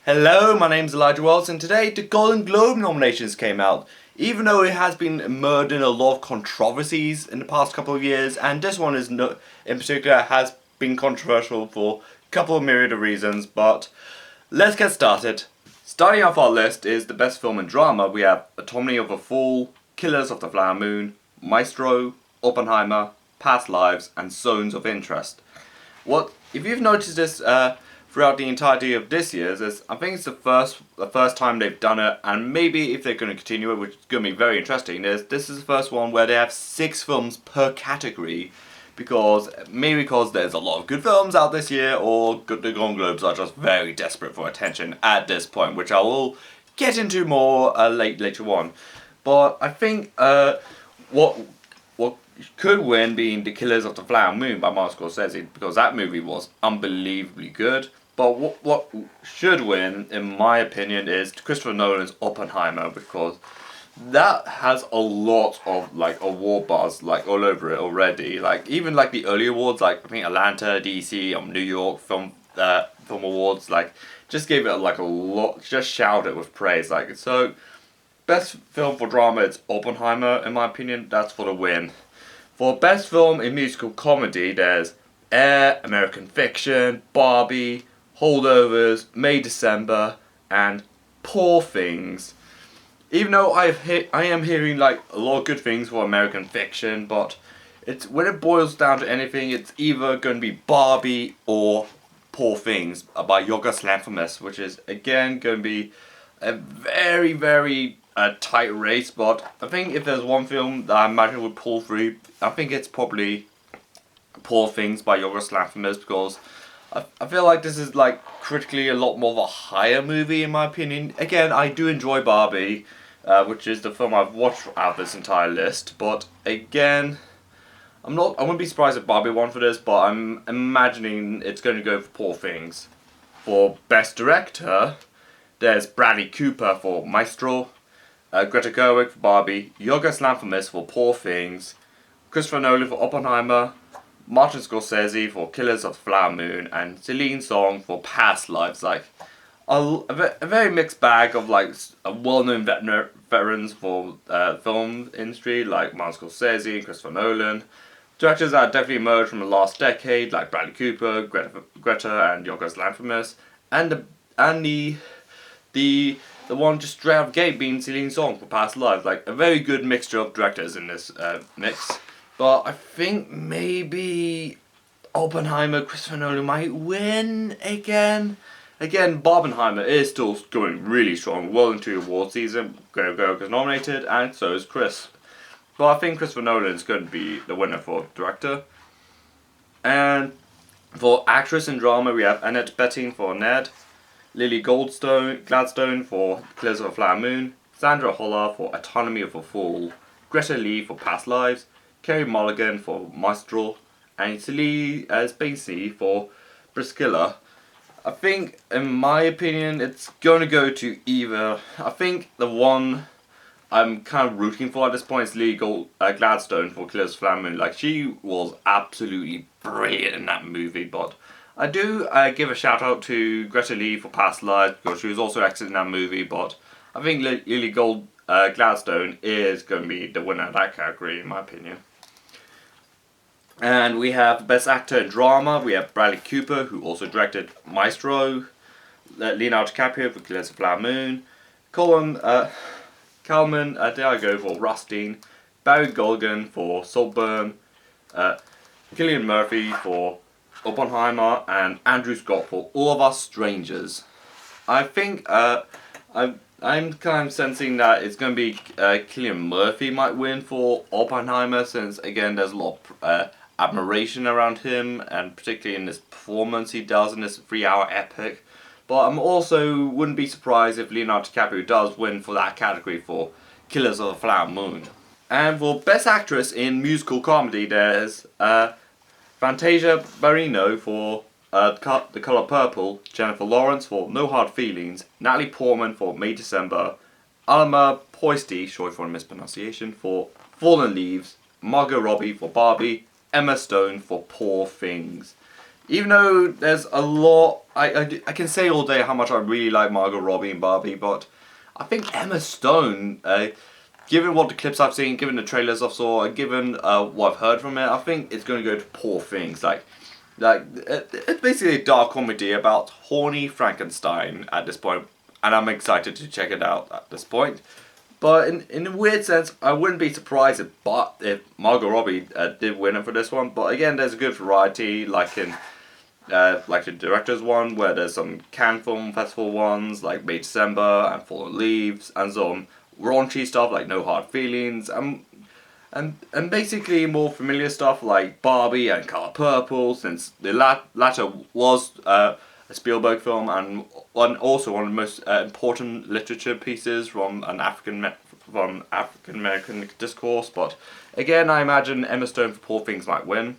Hello, my name's Elijah Wells, and today the Golden Globe nominations came out. Even though it has been mired in a lot of controversies in the past couple of years, and this one is in particular has been controversial for a couple of myriad of reasons, but let's get started. Starting off our list is the best film in drama. We have Autonomy of a Fool, Killers of the Flower Moon, Maestro, Oppenheimer, Past Lives, and Zones of Interest. What if you've noticed this throughout the entirety of this year's? I think it's the first time they've done it, and maybe if they're going to continue it, which is going to be very interesting. This is the first one where they have 6 films per category, because there's a lot of good films out this year, or the Golden Globes are just very desperate for attention at this point, which I will get into more later on. But I think what could win being The Killers of the Flower Moon by Martin Scorsese, because that movie was unbelievably good. But what should win, in my opinion, is Christopher Nolan's Oppenheimer, because that has a lot of award buzz all over it already. Even the early awards, I think Atlanta, DC, New York Film Awards, just gave it a lot, just showered it with praise. So, best film for drama, it's Oppenheimer, in my opinion. That's for the win. For best film in musical comedy, there's Air, American Fiction, Barbie, Holdovers, May December, and Poor Things. Even though I am hearing a lot of good things for American Fiction, but when it boils down to anything, it's either going to be Barbie or Poor Things by Yorgos Lanthimos, which is again going to be a very, very tight race. But I think if there's one film that I imagine would pull through, I think it's probably Poor Things by Yorgos Lanthimos, because I feel like this is critically a lot more of a higher movie in my opinion. Again, I do enjoy Barbie, which is the film I've watched out of this entire list. But again, I wouldn't be surprised if Barbie won for this, but I'm imagining it's going to go for Poor Things. For Best Director, there's Bradley Cooper for Maestro, Greta Gerwig for Barbie, Yorgos Lanthimos for Poor Things, Christopher Nolan for Oppenheimer, Martin Scorsese for Killers of the Flower Moon, and Celine Song for Past Lives. A very mixed bag of well-known veterans for film industry, like Martin Scorsese and Christopher Nolan. Directors that definitely emerged from the last decade, like Bradley Cooper, Greta, and Yorgos Lanthimos, and the one just straight out of the gate being Celine Song for Past Lives. A very good mixture of directors in this mix. But I think maybe Oppenheimer, Christopher Nolan might win again. Again, Barbenheimer is still going really strong, well into award season. Greta Gerwig is nominated, and so is Chris. But I think Christopher Nolan is going to be the winner for director. And for actress in drama, we have Annette Bening for Ned, Lily Gladstone for Killers of a Flower Moon, Sandra Holler for Autonomy of a Fool, Greta Lee for Past Lives, Kerry Mulligan for Maestro, and Celie Spacey for Priscilla. I think, in my opinion, it's going to go to either. I think the one I'm kind of rooting for at this point is Lily Gladstone for Killers of the Flower Moon. She was absolutely brilliant in that movie, but I do give a shout out to Greta Lee for Past Lives, because she was also excellent in that movie. But I think Lily Gladstone is going to be the winner of that category, in my opinion. And we have Best Actor in Drama. We have Bradley Cooper, who also directed Maestro, Leonardo DiCaprio for Killers of the Flower Moon, Calman Diego for Rustin, Barry Golgan for Saltburn, Cillian Murphy for Oppenheimer, and Andrew Scott for All of Us Strangers. I think I'm kind of sensing that it's going to be Cillian Murphy might win for Oppenheimer, since again there's a lot of admiration around him, and particularly in this performance he does in this 3-hour epic. But I'm also wouldn't be surprised if Leonardo DiCaprio does win for that category for Killers of the Flower Moon. And for Best Actress in Musical Comedy, there's Fantasia Barrino for The Color Purple, Jennifer Lawrence for No Hard Feelings, Natalie Portman for May December, Alma Poisty, sorry for a mispronunciation, for Fallen Leaves, Margot Robbie for Barbie, Emma Stone for Poor Things. Even though there's a lot, I can say all day how much I really like Margot Robbie and Barbie, but I think Emma Stone, given what the clips I've seen, given the trailers I've saw, and given what I've heard from it, I think it's going to go to Poor Things. It's basically a dark comedy about horny Frankenstein at this point, and I'm excited to check it out at this point. But in a weird sense, I wouldn't be surprised if Margot Robbie did win it for this one. But again, there's a good variety, like the director's one, where there's some Cannes Film Festival ones, like May December and Fallen Leaves, and some raunchy stuff like No Hard Feelings, and basically more familiar stuff like Barbie and Color Purple, since the latter was a Spielberg film and also one of the most important literature pieces from African American discourse. But again, I imagine Emma Stone for Poor Things might win.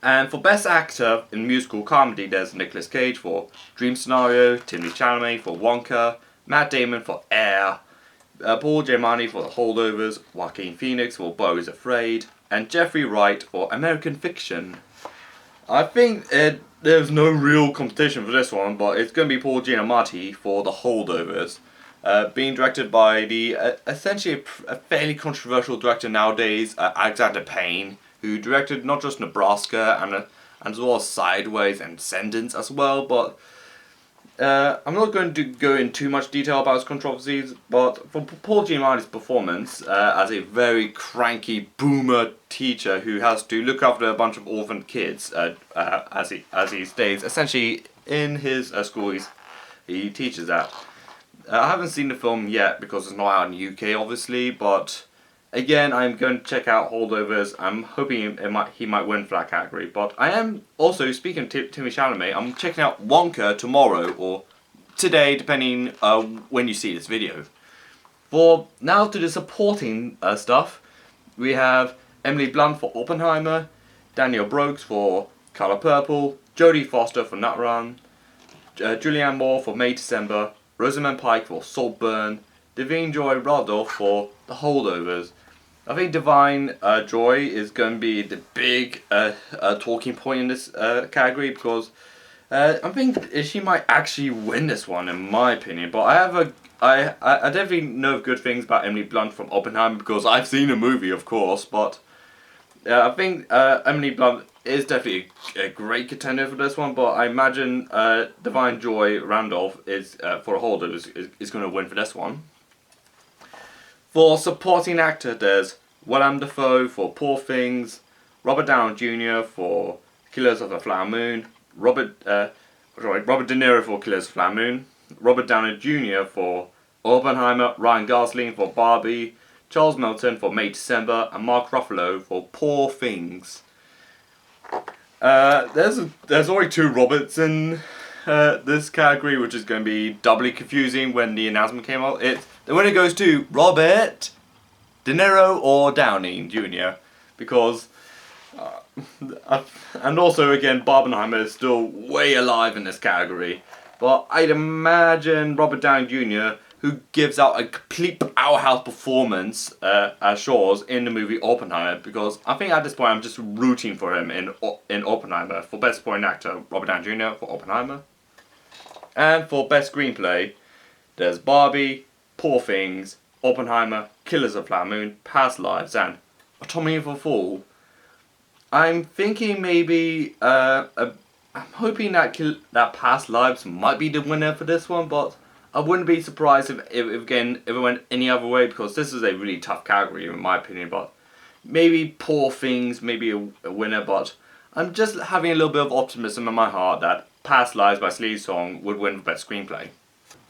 And for Best Actor in Musical Comedy, there's Nicolas Cage for Dream Scenario, Timothée Chalamet for Wonka, Matt Damon for Air, Paul Giamatti for The Holdovers, Joaquin Phoenix for Beau is Afraid, and Jeffrey Wright for American Fiction. I think there's no real competition for this one, but it's going to be Paul Giamatti for The Holdovers. Being directed by the essentially a fairly controversial director nowadays, Alexander Payne, who directed not just Nebraska and as well as Sideways and Descendants as well. But I'm not going to go in too much detail about his controversies. But for Paul Giamatti's performance as a very cranky boomer teacher who has to look after a bunch of orphaned kids as he stays essentially in his school he teaches at. I haven't seen the film yet because it's not out in the UK, obviously, but again, I'm going to check out Holdovers. I'm hoping he might win for that category. But I am also, speaking of Timothée Chalamet, I'm checking out Wonka tomorrow or today, depending when you see this video. For now, to the supporting stuff, we have Emily Blunt for Oppenheimer, Daniel Brooks for Color Purple, Jodie Foster for Nut Run, Julianne Moore for May December, Rosamund Pike for Saltburn, Divine Joy Randolph for The Holdovers. I think Divine Joy is going to be the big talking point in this category because I think she might actually win this one in my opinion. But I definitely know good things about Emily Blunt from Oppenheimer because I've seen the movie, of course. But I think Emily Blunt is definitely a great contender for this one. But I imagine Divine Joy Randolph is for a Holdovers is going to win for this one. For supporting actor, there's Willem Dafoe for Poor Things, Robert Downey Jr. for Killers of the Flower Moon, Robert De Niro for Killers of the Flower Moon, Robert Downey Jr. for Oppenheimer, Ryan Gosling for Barbie, Charles Melton for May December, and Mark Ruffalo for Poor Things. There's already two Roberts in this category, which is going to be doubly confusing when the announcement came out. The winner goes to Robert De Niro or Downey Jr. because and also again Barbenheimer is still way alive in this category. But I'd imagine Robert Downey Jr., who gives out a complete powerhouse performance as Shaw's in the movie Oppenheimer, because I think at this point I'm just rooting for him in Oppenheimer. For Best Supporting Actor, Robert Downey Jr. for Oppenheimer. And for Best Screenplay, there's Barbie, Poor Things, Oppenheimer, Killers of the Flower Moon, Past Lives, and Anatomy of a Fall. I'm thinking maybe, I'm hoping that Past Lives might be the winner for this one, but I wouldn't be surprised if it went any other way, because this is a really tough category in my opinion. But maybe Poor Things, maybe a winner, but I'm just having a little bit of optimism in my heart that Past Lives by Sleaze Song would win for Best Screenplay.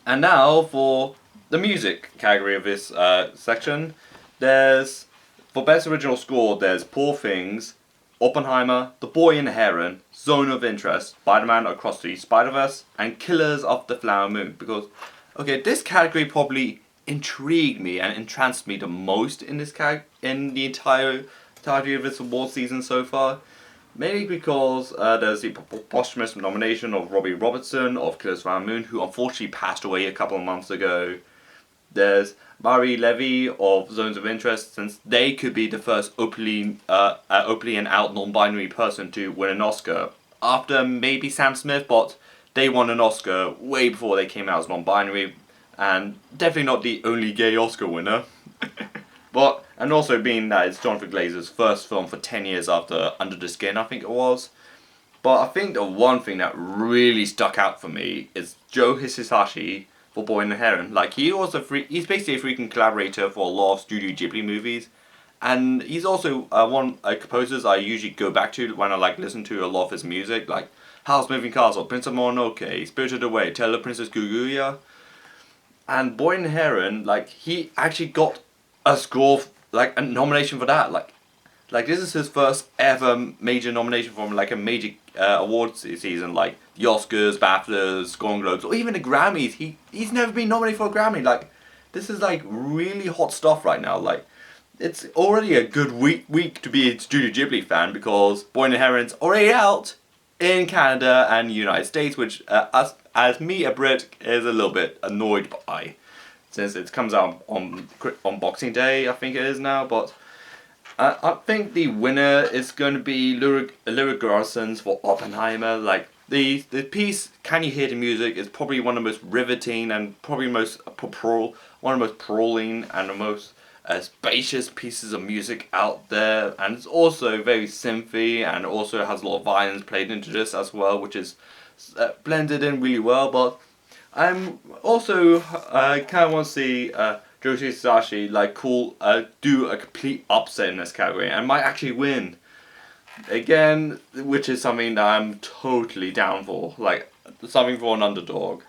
And now for the music category of this section, for Best Original Score, there's Poor Things, Oppenheimer, The Boy and the Heron, Zone of Interest, Spider-Man Across the Spider-Verse, and Killers of the Flower Moon. Because, okay, this category probably intrigued me and entranced me the most in the entirety of this award season so far. Mainly because there's the posthumous nomination of Robbie Robertson of Killers of the Flower Moon, who unfortunately passed away a couple of months ago. There's Mari Levy of Zones of Interest, since they could be the first openly and out non-binary person to win an Oscar after maybe Sam Smith, but they won an Oscar way before they came out as non-binary, and definitely not the only gay Oscar winner. But, and also being that it's Jonathan Glazer's first film for 10 years after Under the Skin, I think it was. But I think the one thing that really stuck out for me is Joe Hisashi for Boy and the Heron. Like, he's basically a freaking collaborator for a lot of Studio Ghibli movies. And he's also one of composers I usually go back to when I like listen to a lot of his music, like Howl's Moving Castle, Prince of Mononoke, Spirited Away, Tale of Princess Kaguya. And Boy and the Heron, like, he actually got a score, like a nomination for that. Like this is his first ever major nomination from like a major awards season, like the Oscars, BAFTAs, Golden Globes, or even the Grammys. He's never been nominated for a Grammy. Like, this is like really hot stuff right now. Like, it's already a good week to be a Studio Ghibli fan because Boy and the Heron's already out in Canada and the United States, which as me, a Brit, is a little bit annoyed by, since it comes out on Boxing Day, I think it is now. But I think the winner is going to be Lyric Garrison's for Oppenheimer. Like, the piece "Can You Hear the Music" is probably one of the most riveting and probably one of the most sprawling and the most spacious pieces of music out there, and it's also very synthy, and also has a lot of violins played into this as well, which is blended in really well. But I'm also kind of want to see Joshi Sashi do a complete upset in this category and might actually win again, which is something that I'm totally down for, like something for an underdog.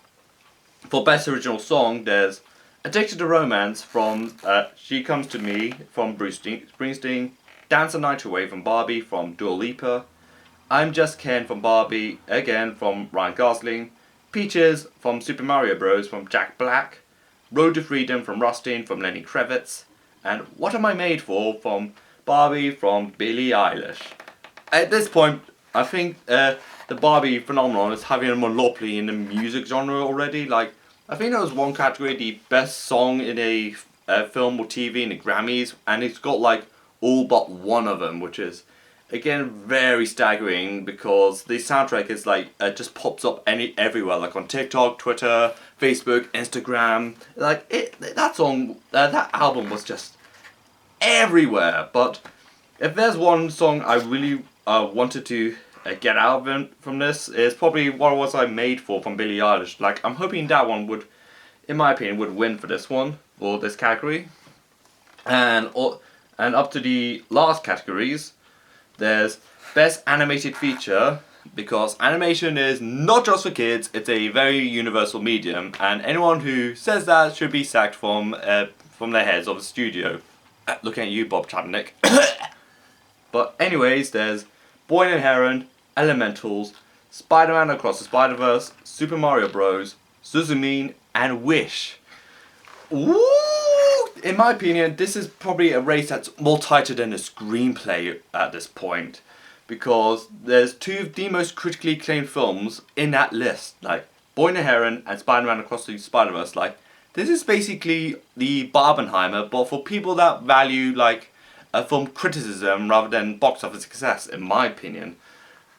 For Best Original Song, there's Addicted to Romance from She Comes to Me from Bruce Springsteen, Dance the Night Away from Barbie from Dua Lipa, I'm Just Ken from Barbie, again from Ryan Gosling, Peaches from Super Mario Bros. From Jack Black, Road to Freedom from Rustin from Lenny Kravitz, and What Am I Made For from Barbie from Billie Eilish. At this point, I think the Barbie phenomenon is having a monopoly in the music genre already. Like, I think there was one category, the best song in a film or TV in the Grammys, and it's got like all but one of them, which is again very staggering because the soundtrack is like just pops up everywhere, like on TikTok, Twitter, Facebook, Instagram. Like that song, that album was just everywhere. But if there's one song I really wanted to get out of it from this, is probably What Was I Made For from Billie Eilish. Like, I'm hoping that one would, in my opinion, would win for this one, for this category. And up to the last categories, there's Best Animated Feature, because animation is not just for kids, it's a very universal medium, and anyone who says that should be sacked from their heads of the studio. Looking at you, Bob Chapnick. But anyways, there's Boy and the Heron, Elementals, Spider-Man Across the Spider-Verse, Super Mario Bros., Suzume, and Wish. Woo! In my opinion, this is probably a race that's more tighter than a screenplay at this point, because there's two of the most critically acclaimed films in that list, like Boy and the Heron and Spider-Man Across the Spider-Verse. Like, this is basically the Barbenheimer, but for people that value like a film criticism rather than box office success, in my opinion.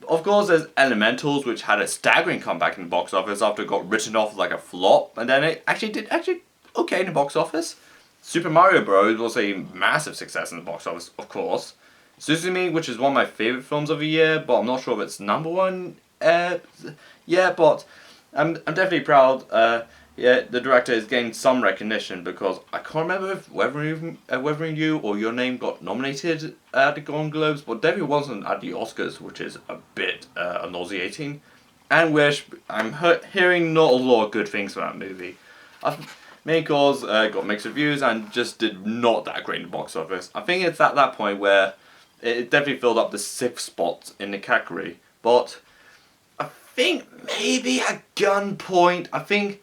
Of course, there's Elementals, which had a staggering comeback in the box office after it got written off like a flop, and then it actually did okay in the box office. Super Mario Bros. Was a massive success in the box office, of course. Suzume, which is one of my favourite films of the year, but I'm not sure if it's number one. Yeah, but I'm definitely proud. Yeah, the director is getting some recognition, because I can't remember if whether you or your name got nominated at the Golden Globes, but definitely wasn't at the Oscars, which is a bit nauseating. And Wish, I'm hearing not a lot of good things for that movie. Main Cause got mixed reviews and just did not that great in the box office. I think it's at that point where it definitely filled up the 6th spot in the category. But I think maybe at gunpoint, I think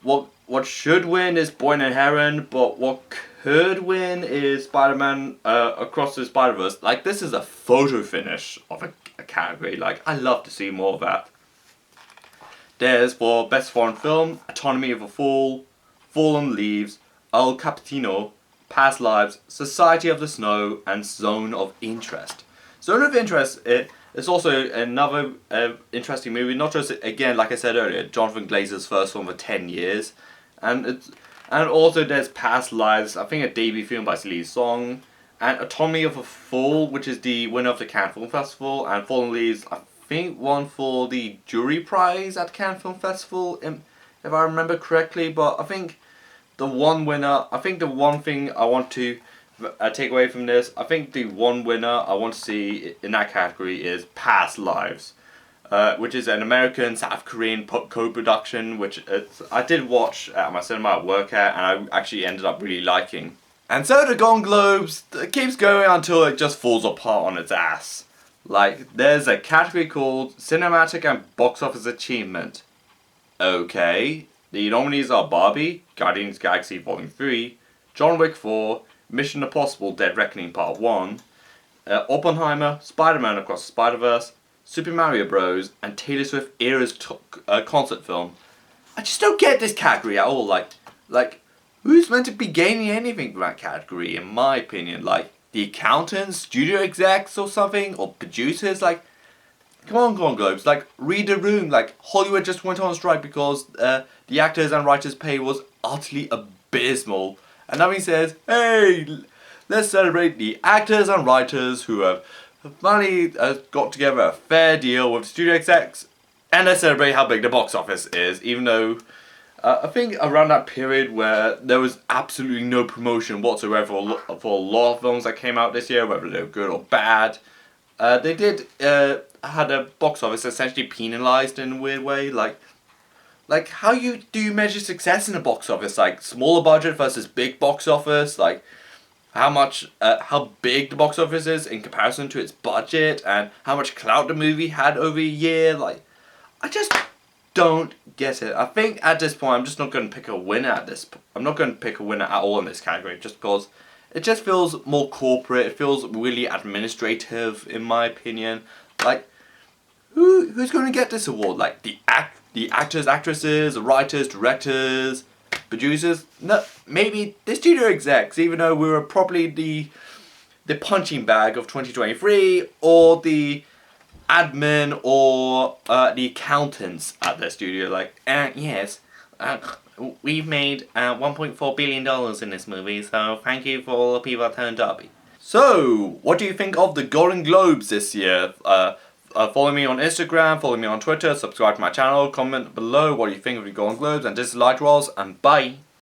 what should win is Boy and the Heron, but what could win is Spider-Man Across the Spider-Verse. Like, this is a photo finish of a category. Like, I love to see more of that. There's for Best Foreign Film, Autonomy of a Fool, Fallen Leaves, El Capitino, Past Lives, Society of the Snow, and Zone of Interest. Zone of Interest, It's also another interesting movie. Not just, again, like I said earlier, Jonathan Glazer's first film for 10 years, and also there's Past Lives. I think a debut film by Lee Song, and Autonomy of a Fool, which is the winner of the Cannes Film Festival, and Fallen Leaves, I think, won for the jury prize at Cannes Film Festival, if I remember correctly. But I think the one thing I want to take away from this, I think the one winner I want to see in that category is Past Lives, which is an American South Korean co-production, which I did watch at my cinema at work at, and I actually ended up really liking. And so the Golden Globes keeps going until it just falls apart on its ass. Like, there's a category called Cinematic and Box Office Achievement. Okay, the nominees are Barbie, Guardians of the Galaxy Volume 3, John Wick 4, Mission Impossible Dead Reckoning Part 1, Oppenheimer, Spider-Man Across the Spider-Verse, Super Mario Bros, and Taylor Swift Era's concert film. I just don't get this category at all. Like, who's meant to be gaining anything from that category, in my opinion? Like, the accountants, studio execs or something, or producers? Like, come on, Golden Globes, like, read the room. Like, Hollywood just went on strike because the actors and writers' pay was utterly abysmal. And now he says, hey, let's celebrate the actors and writers who have finally got together a fair deal with studio execs, and let's celebrate how big the box office is, even though I think around that period where there was absolutely no promotion whatsoever for a lot of films that came out this year, whether they were good or bad, they did had a box office essentially penalized in a weird way. Like, how do you measure success in a box office? Like, smaller budget versus big box office? Like, how big the box office is in comparison to its budget, and how much clout the movie had over a year? Like, I just don't get it. I think at this point, I'm just not going to pick a winner I'm not going to pick a winner at all in this category, just because it just feels more corporate. It feels really administrative, in my opinion. Like, who's going to get this award? Like, the actors, actresses, the writers, directors, producers? No, maybe the studio execs, even though we were probably the punching bag of 2023, or the admin, or the accountants at their studio. Like, yes, we've made $1.4 billion in this movie, so thank you for all the people that turned up. So, what do you think of the Golden Globes this year? Follow me on Instagram, follow me on Twitter, subscribe to my channel, comment below what you think of the Golden Globes, and this is Light Rolls, and bye!